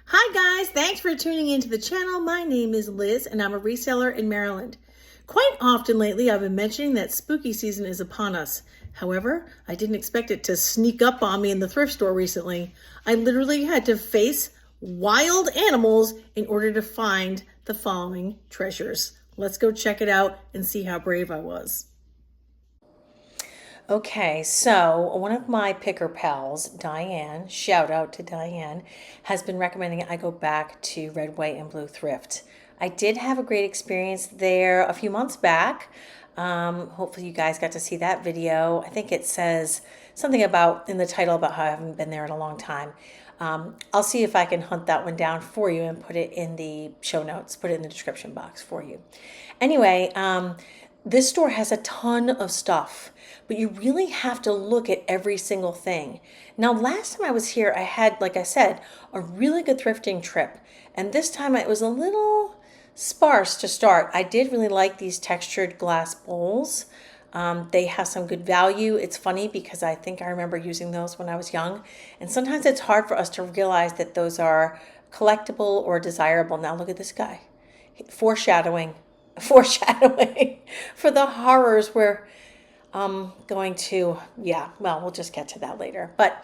Hi guys, thanks for tuning into the channel. My name is Liz and I'm a reseller in Maryland. Quite often lately I've been mentioning that spooky season is upon us. However, I didn't expect it to sneak up on me in the thrift store recently. I literally had to face wild animals in order to find the following treasures. Let's go check it out and see how brave I was. Okay, so one of my picker pals, Diane, shout out to Diane, has been recommending I go back to red, white, and blue thrift. I did have a great experience there a few months back. Hopefully you guys got to see that video. I think it says something about in the title about how I haven't been there in a long time. I'll see if I can hunt that one down for you and put it in the show notes, put it in the description box for you. Anyway, this store has a ton of stuff, but you really have to look at every single thing. Now, last time I was here, I had, like I said, a really good thrifting trip. And this time it was a little sparse to start. I did really like these textured glass bowls. They have some good value. It's funny because I think I remember using those when I was young. And sometimes it's hard for us to realize that those are collectible or desirable. Now look at this guy. Foreshadowing for the horrors we're going to, we'll just get to that later. But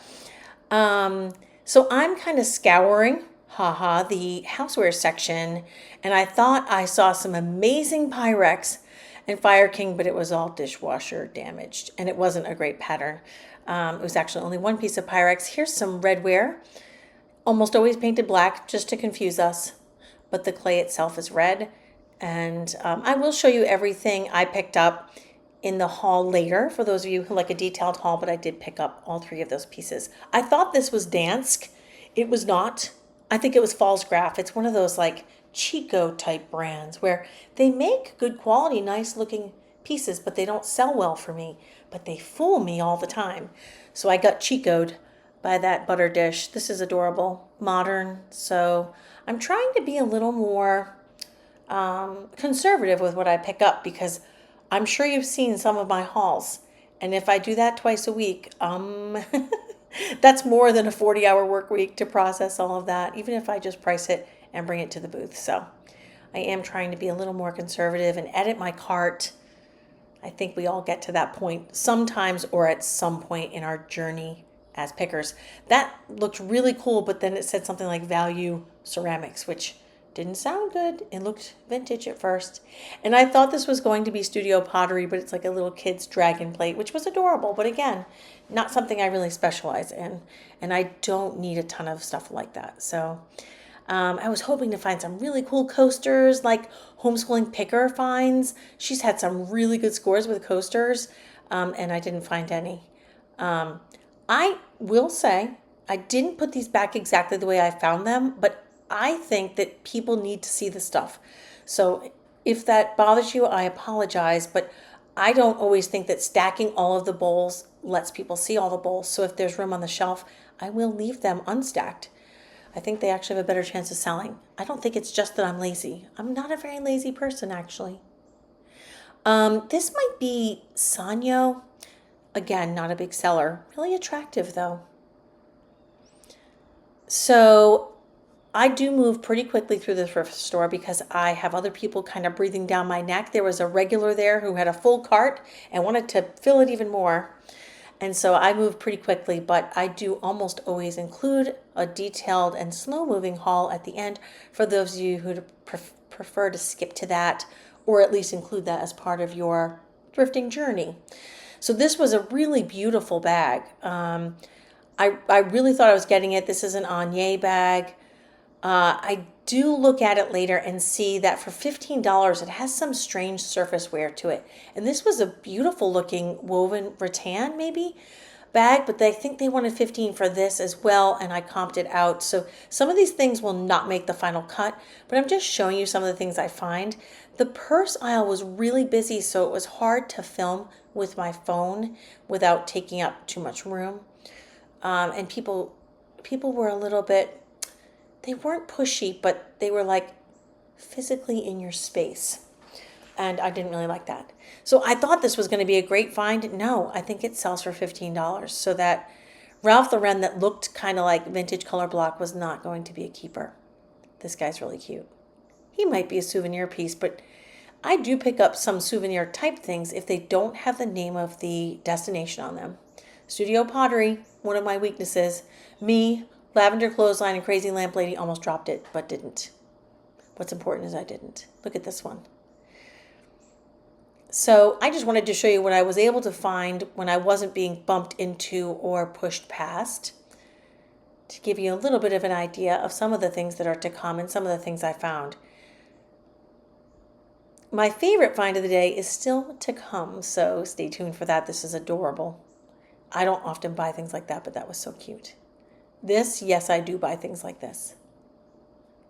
so I'm kind of scouring, the houseware section, and I thought I saw some amazing Pyrex and Fire King, but it was all dishwasher damaged, and it wasn't a great pattern. It was actually only one piece of Pyrex. Here's some redware, almost always painted black, just to confuse us, but the clay itself is red. And I will show you everything I picked up in the haul later for those of you who like a detailed haul, but I did pick up all three of those pieces. I thought this was Dansk. It was not. I think it was Fallsgraf. It's one of those like Chico type brands where they make good quality, nice looking pieces, but they don't sell well for me, but they fool me all the time. So I got Chico'd by that butter dish. This is adorable, modern. So I'm trying to be a little more conservative with what I pick up because I'm sure you've seen some of my hauls. And if I do that twice a week, that's more than a 40-hour work week to process all of that, even if I just price it and bring it to the booth. So I am trying to be a little more conservative and edit my cart. I think we all get to that point sometimes or at some point in our journey as pickers. That looked really cool, but then it said something like value ceramics, which didn't sound good. It looked vintage at first. And I thought this was going to be studio pottery, but it's like a little kid's dragon plate, which was adorable. But again, not something I really specialize in. And I don't need a ton of stuff like that. So I was hoping to find some really cool coasters like Homeschooling Picker finds. She's had some really good scores with coasters, and I didn't find any. I will say I didn't put these back exactly the way I found them, but I think that people need to see the stuff. So if that bothers you, I apologize, but I don't always think that stacking all of the bowls lets people see all the bowls. So if there's room on the shelf, I will leave them unstacked. I think they actually have a better chance of selling. I don't think it's just that I'm lazy. I'm not a very lazy person, actually. This might be Sanyo. Again, not a big seller. Really attractive, though. So I do move pretty quickly through the thrift store because I have other people kind of breathing down my neck. There was a regular there who had a full cart and wanted to fill it even more. And so I move pretty quickly, but I do almost always include a detailed and slow moving haul at the end for those of you who prefer to skip to that or at least include that as part of your thrifting journey. So this was a really beautiful bag. I really thought I was getting it. This is an Anye bag. I do look at it later and see that for $15, it has some strange surface wear to it. And this was a beautiful looking woven rattan maybe bag, but I think they wanted $15 for this as well, and I comped it out. So some of these things will not make the final cut, but I'm just showing you some of the things I find. The purse aisle was really busy, so it was hard to film with my phone without taking up too much room. And people were a little bit, they weren't pushy, but they were like physically in your space. And I didn't really like that. So I thought this was going to be a great find. No, I think it sells for $15. So that Ralph Lauren that looked kind of like vintage color block was not going to be a keeper. This guy's really cute. He might be a souvenir piece, but I do pick up some souvenir type things if they don't have the name of the destination on them. Studio Pottery, one of my weaknesses. Me, Lavender Clothesline, and Crazy Lamp Lady almost dropped it, but didn't. What's important is I didn't. Look at this one. So I just wanted to show you what I was able to find when I wasn't being bumped into or pushed past, to give you a little bit of an idea of some of the things that are to come and some of the things I found. My favorite find of the day is still to come, so stay tuned for that. This is adorable. I don't often buy things like that, but that was so cute. This, yes, I do buy things like this.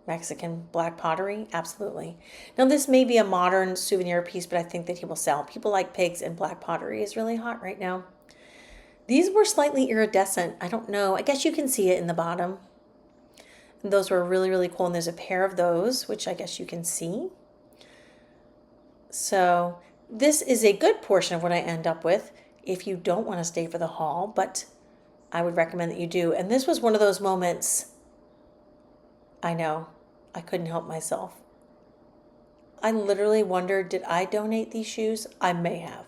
Mexican black pottery, absolutely. Now this may be a modern souvenir piece, but I think that he will sell. People like pigs, and black pottery is really hot right now. These were slightly iridescent. I don't know. I guess you can see it in the bottom. And those were really, really cool. And there's a pair of those, which I guess you can see. So this is a good portion of what I end up with if you don't want to stay for the haul, but I would recommend that you do. And this was one of those moments, I know, I couldn't help myself. I literally wondered, did I donate these shoes? I may have.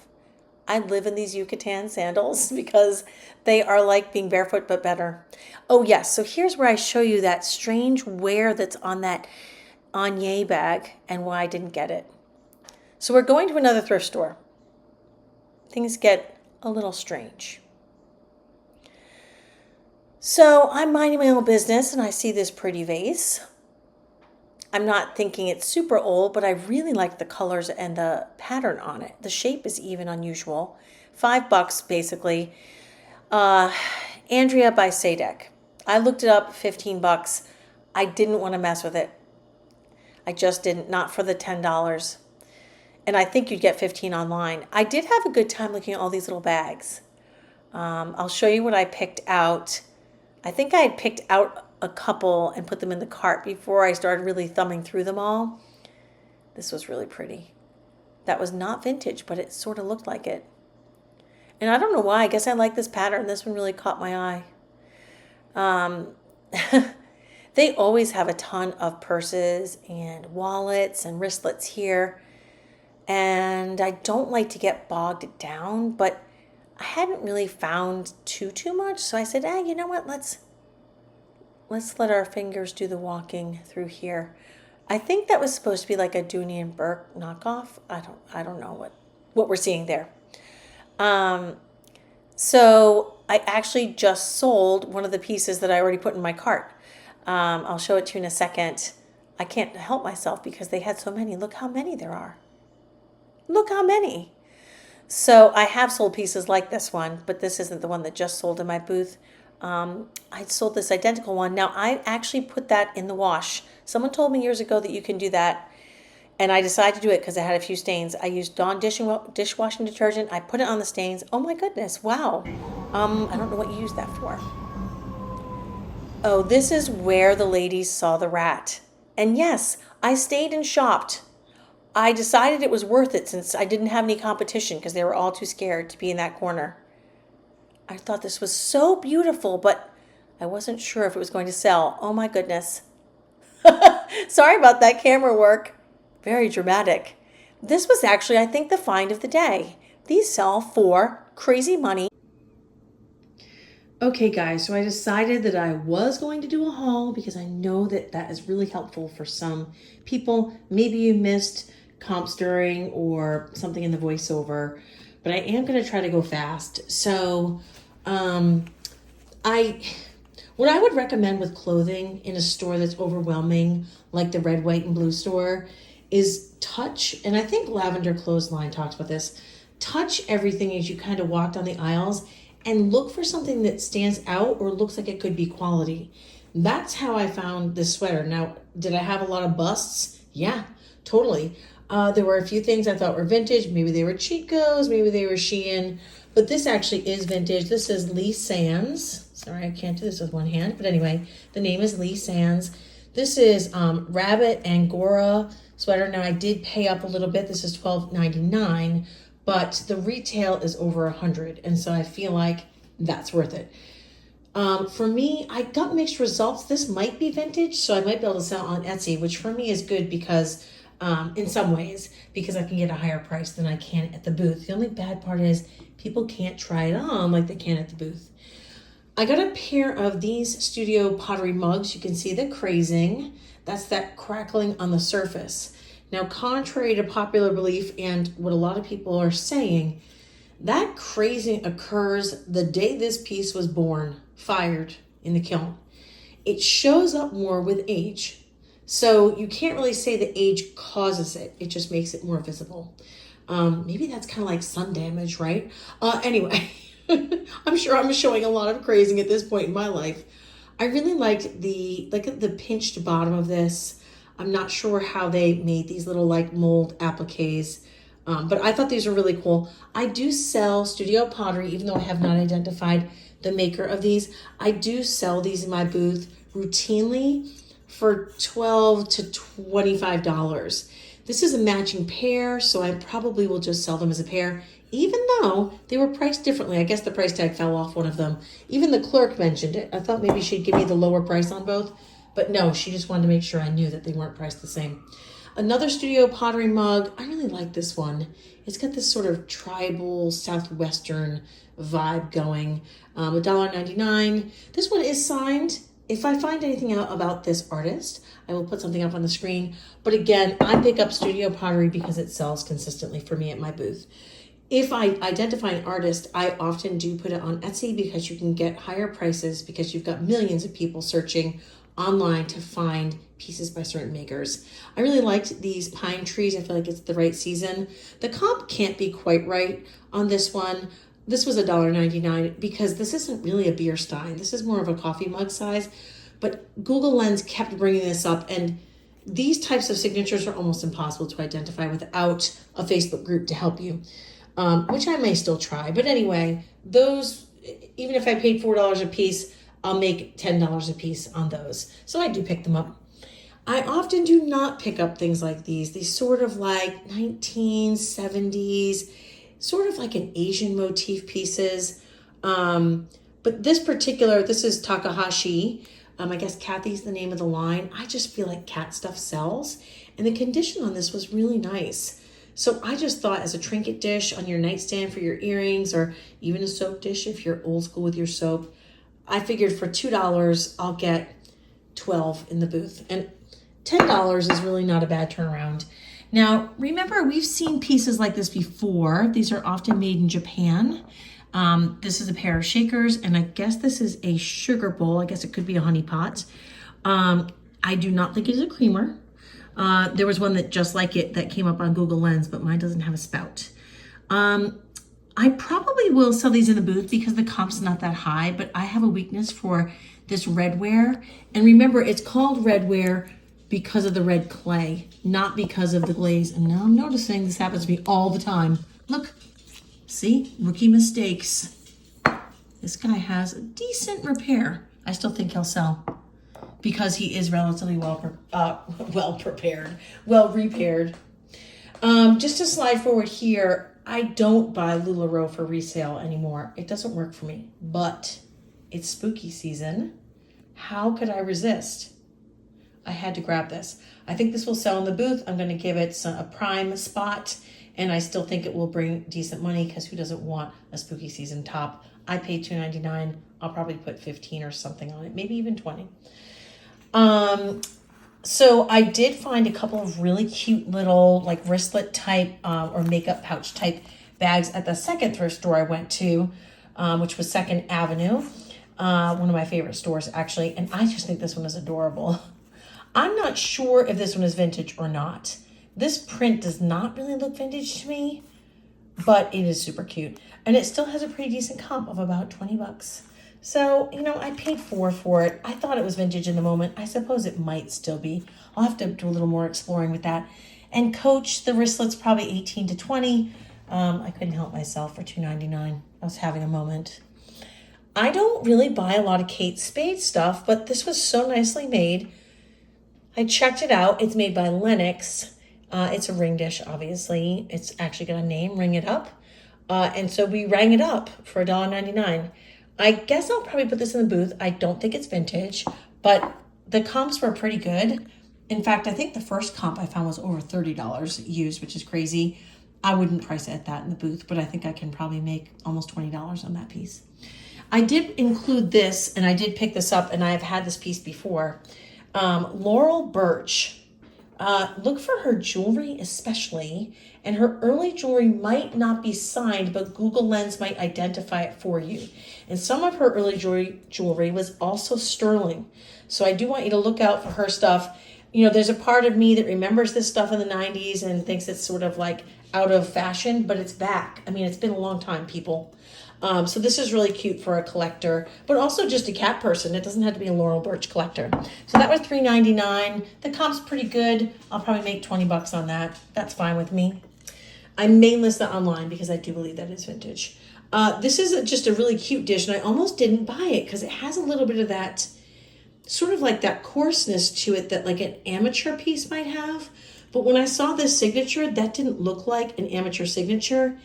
I live in these Yucatan sandals because they are like being barefoot, but better. Oh yes, so here's where I show you that strange wear that's on that Anye bag and why I didn't get it. So we're going to another thrift store. Things get a little strange. So I'm minding my own business and I see this pretty vase. I'm not thinking it's super old, but I really like the colors and the pattern on it. The shape is even unusual. $5 basically. Andrea by Sadek. I looked it up, $15. I didn't want to mess with it. I just didn't, not for the $10. And I think you'd get 15 online. I did have a good time looking at all these little bags. I'll show you what I picked out. I think I had picked out a couple and put them in the cart before I started really thumbing through them all. This was really pretty. That was not vintage, but it sort of looked like it. And I don't know why. I guess I like this pattern. This one really caught my eye. They always have a ton of purses and wallets and wristlets here. And I don't like to get bogged down, but I hadn't really found too much. So I said, you know what? Let's let our fingers do the walking through here. I think that was supposed to be like a Dooney and Burke knockoff. I don't know what we're seeing there. So I actually just sold one of the pieces that I already put in my cart. I'll show it to you in a second. I can't help myself because they had so many. Look how many there are. Look how many. So I have sold pieces like this one, but this isn't the one that just sold in my booth. I sold this identical one. Now I actually put that in the wash. Someone told me years ago that you can do that. And I decided to do it because I had a few stains. I used Dawn dishwashing detergent. I put it on the stains. Oh my goodness, wow. I don't know what you use that for. Oh, this is where the ladies saw the rat. And yes, I stayed and shopped. I decided it was worth it since I didn't have any competition because they were all too scared to be in that corner. I thought this was so beautiful, but I wasn't sure if it was going to sell. Oh my goodness. Sorry about that camera work. Very dramatic. This was actually, I think, the find of the day. These sell for crazy money. Okay guys, so I decided that I was going to do a haul because I know that that is really helpful for some people. Maybe you missed comp stirring or something in the voiceover, but I am going to try to go fast. So what I would recommend with clothing in a store that's overwhelming, like the red, white, and blue store, is touch, and I think Lavender Clothesline talks about this, touch everything as you kind of walk down the aisles and look for something that stands out or looks like it could be quality. That's how I found this sweater. Now, did I have a lot of busts? Yeah, totally. There were a few things I thought were vintage. Maybe they were Chico's, maybe they were Shein, but this actually is vintage. This is Lee Sands. Sorry, I can't do this with one hand, but anyway, the name is Lee Sands. This is Rabbit Angora sweater. Now, I did pay up a little bit. This is For me, I got mixed results. This might be vintage, so I might be able to sell on Etsy, which for me is good because, in some ways, because I can get a higher price than I can at the booth. The only bad part is people can't try it on like they can at the booth. I got a pair of these studio pottery mugs. You can see the crazing. That's that crackling on the surface. Now, contrary to popular belief and what a lot of people are saying, that crazing occurs the day this piece was born, fired in the kiln. It shows up more with age. So you can't really say the age causes it. It just makes it more visible. Maybe that's kind of like sun damage, right? Anyway, I'm sure I'm showing a lot of crazing at this point in my life. I really liked the pinched bottom of this. I'm not sure how they made these little like mold appliques. But I thought these were really cool. I do sell studio pottery, even though I have not identified the maker of these. I do sell these in my booth routinely for $12 to $25. This is a matching pair, so I probably will just sell them as a pair, even though they were priced differently. I guess the price tag fell off one of them. Even the clerk mentioned it. I thought maybe she'd give me the lower price on both, but no, she just wanted to make sure I knew that they weren't priced the same. Another studio pottery mug. I really like this one. It's got this sort of tribal southwestern vibe going. $1.99. This one is signed. If I find anything out about this artist, I will put something up on the screen. But again, I pick up studio pottery because it sells consistently for me at my booth. If I identify an artist, I often do put it on Etsy because you can get higher prices because you've got millions of people searching online to find pieces by certain makers. I really liked these pine trees. I feel like it's the right season. The comp can't be quite right on this one. This was $1.99 because this isn't really a beer stein. This is more of a coffee mug size, but Google Lens kept bringing this up, and these types of signatures are almost impossible to identify without a Facebook group to help you, which I may still try. But anyway, those, even if I paid $4 a piece, I'll make $10 a piece on those. So I do pick them up. I often do not pick up things like these sort of like 1970s, sort of like an Asian motif pieces. But this is Takahashi. I guess Kathy's the name of the line. I just feel like cat stuff sells. And the condition on this was really nice. So I just thought as a trinket dish on your nightstand for your earrings, or even a soap dish if you're old school with your soap, I figured for $2, I'll get 12 in the booth. And $10 is really not a bad turnaround. Now, remember, we've seen pieces like this before. These are often made in Japan. This is a pair of shakers, and I guess this is a sugar bowl. I guess it could be a honey pot. I do not think it is a creamer. There was one that just like it that came up on Google Lens, but mine doesn't have a spout. I probably will sell these in the booth because the comp's not that high, but I have a weakness for this redware. And remember, it's called redware because of the red clay, not because of the glaze. And now I'm noticing this happens to me all the time. Look, see, rookie mistakes. This guy has a decent repair. I still think he'll sell because he is relatively well repaired. Just to slide forward here, I don't buy LuLaRoe for resale anymore. It doesn't work for me, but it's spooky season. How could I resist? I had to grab this. I think this will sell in the booth. I'm going to give it a prime spot, and I still think it will bring decent money because who doesn't want a spooky season top? I paid $2.99. I'll probably put 15 or something on it, maybe even 20. So I did find a couple of really cute little like wristlet type or makeup pouch type bags at the second thrift store I went to, which was 2nd Avenue, one of my favorite stores actually. And I just think this one is adorable. I'm not sure if this one is vintage or not. This print does not really look vintage to me, but it is super cute. And it still has a pretty decent comp of about 20 bucks. So, I paid $4 for it. I thought it was vintage in the moment. I suppose it might still be. I'll have to do a little more exploring with that. And Coach, the wristlet's probably 18 to 20. I couldn't help myself for $2.99. I was having a moment. I don't really buy a lot of Kate Spade stuff, but this was so nicely made. I checked it out. It's made by Lennox. It's a ring dish, obviously. It's actually got a name, Ring It Up. And so we rang it up for $1.99. I guess I'll probably put this in the booth. I don't think it's vintage, but the comps were pretty good. In fact, I think the first comp I found was over $30 used, which is crazy. I wouldn't price it at that in the booth, but I think I can probably make almost $20 on that piece. I did include this, and I did pick this up, and I've had this piece before. Laurel Birch. Look for her jewelry especially, and her early jewelry might not be signed, but Google Lens might identify it for you. And some of her early jewelry was also sterling. So I do want you to look out for her stuff. You know, there's a part of me that remembers this stuff in the 90s and thinks it's sort of like out of fashion, but it's back. I mean, it's been a long time, people. So this is really cute for a collector, but also just a cat person. It doesn't have to be a Laurel Birch collector. So that was $3.99. The comp's pretty good. I'll probably make 20 bucks on that. That's fine with me. I may list that online because I do believe that is vintage. This is just a really cute dish, and I almost didn't buy it because it has a little bit of that, sort of like that coarseness to it that like an amateur piece might have. But when I saw this signature, that didn't look like an amateur signature.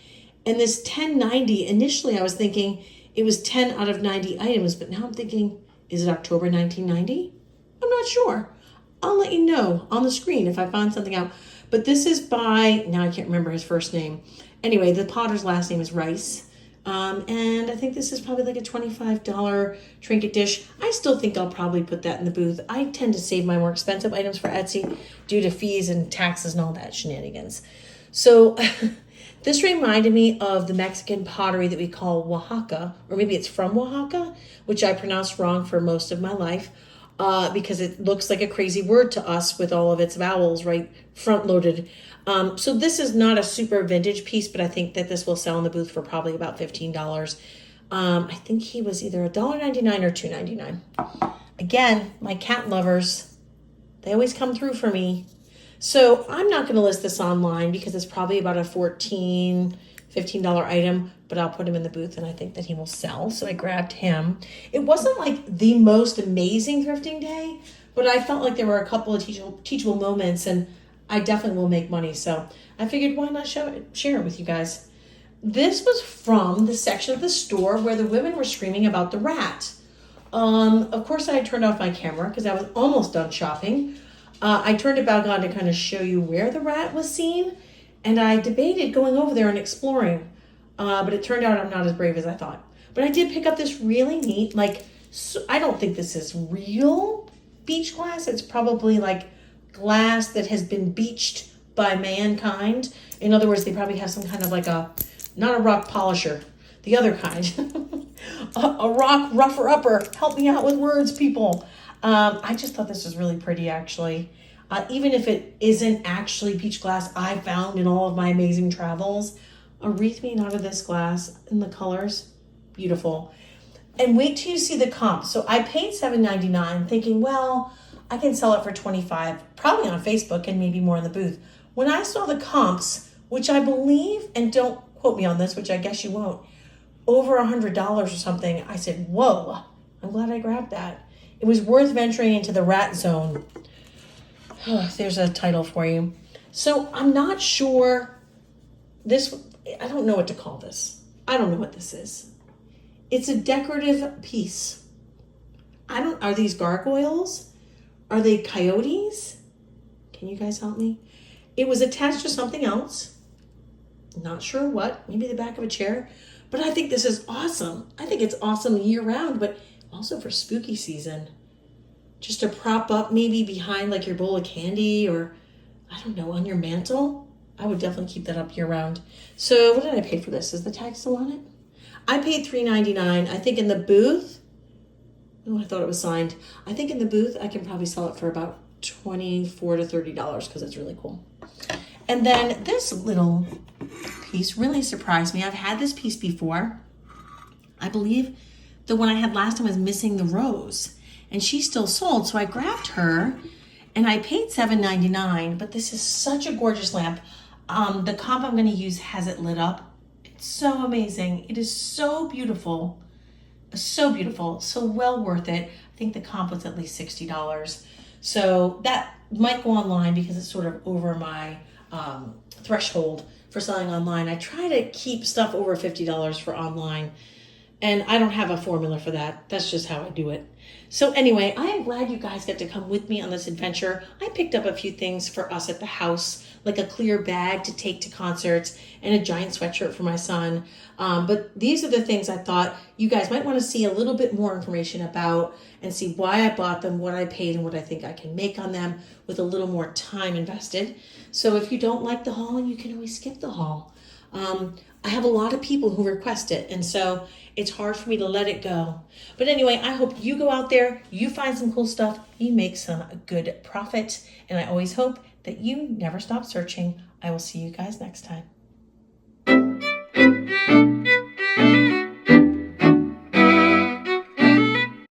And this 1090, initially I was thinking it was 10 out of 90 items, but now I'm thinking, is it October 1990? I'm not sure. I'll let you know on the screen if I find something out. But this is by, now I can't remember his first name. Anyway, the potter's last name is Rice. And I think this is probably like a $25 trinket dish. I still think I'll probably put that in the booth. I tend to save my more expensive items for Etsy due to fees and taxes and all that shenanigans. So this reminded me of the Mexican pottery that we call Oaxaca, or maybe it's from Oaxaca, which I pronounced wrong for most of my life because it looks like a crazy word to us with all of its vowels, right, front-loaded. So this is not a super vintage piece, but I think that this will sell in the booth for probably about $15. I think he was either $1.99 or $2.99. Again, my cat lovers, they always come through for me. So I'm not going to list this online because it's probably about a $14, $15 item, but I'll put him in the booth and I think that he will sell. So I grabbed him. It wasn't like the most amazing thrifting day, but I felt like there were a couple of teachable moments and I definitely will make money. So I figured why not share it with you guys. This was from the section of the store where the women were screaming about the rat. Of course, I turned off my camera because I was almost done shopping. I turned it back on to kind of show you where the rat was seen, and I debated going over there and exploring, but it turned out I'm not as brave as I thought. But I did pick up this really neat, I don't think this is real beach glass. It's probably like glass that has been beached by mankind. In other words, they probably have some kind of like not a rock polisher, the other kind, a rock rougher-upper. Help me out with words, people. I just thought this was really pretty, actually. Even if it isn't actually peach glass I found in all of my amazing travels, a wreath made out of this glass in the colors, beautiful. And wait till you see the comp. So I paid $7.99 thinking, well, I can sell it for $25, probably on Facebook and maybe more in the booth. When I saw the comps, which I believe, and don't quote me on this, which I guess you won't, over $100 or something, I said, whoa, I'm glad I grabbed that. It was worth venturing into the rat zone. There's a title for you. So I'm not sure I don't know what to call this. I don't know what this is. It's a decorative piece. Are these gargoyles? Are they coyotes? Can you guys help me? It was attached to something else. Not sure what, maybe the back of a chair. But I think this is awesome. I think it's awesome year round, but also for spooky season. Just to prop up maybe behind like your bowl of candy or, I don't know, on your mantle. I would definitely keep that up year round. So what did I pay for this? Is the tag still on it? I paid $3.99. I think in the booth, I thought it was signed. I think in the booth I can probably sell it for about $24 to $30 because it's really cool. And then this little piece really surprised me. I've had this piece before. I believe the one I had last time was missing the rose, and she still sold. So I grabbed her, and I paid $7.99. But this is such a gorgeous lamp. The comp I'm going to use has it lit up. It's so amazing. It is so beautiful, so beautiful, so well worth it. I think the comp was at least $60. So that might go online because it's sort of over my threshold for selling online. I try to keep stuff over $50 for online And I don't have a formula for that. That's just how I do it. So anyway, I am glad you guys got to come with me on this adventure. I picked up a few things for us at the house, like a clear bag to take to concerts and a giant sweatshirt for my son. But these are the things I thought you guys might want to see a little bit more information about and see why I bought them, what I paid, and what I think I can make on them with a little more time invested. So if you don't like the haul, you can always skip the haul. I have a lot of people who request it, and so it's hard for me to let it go. But anyway, I hope you go out there, you find some cool stuff, you make some good profit, and I always hope that you never stop searching. I will see you guys next time.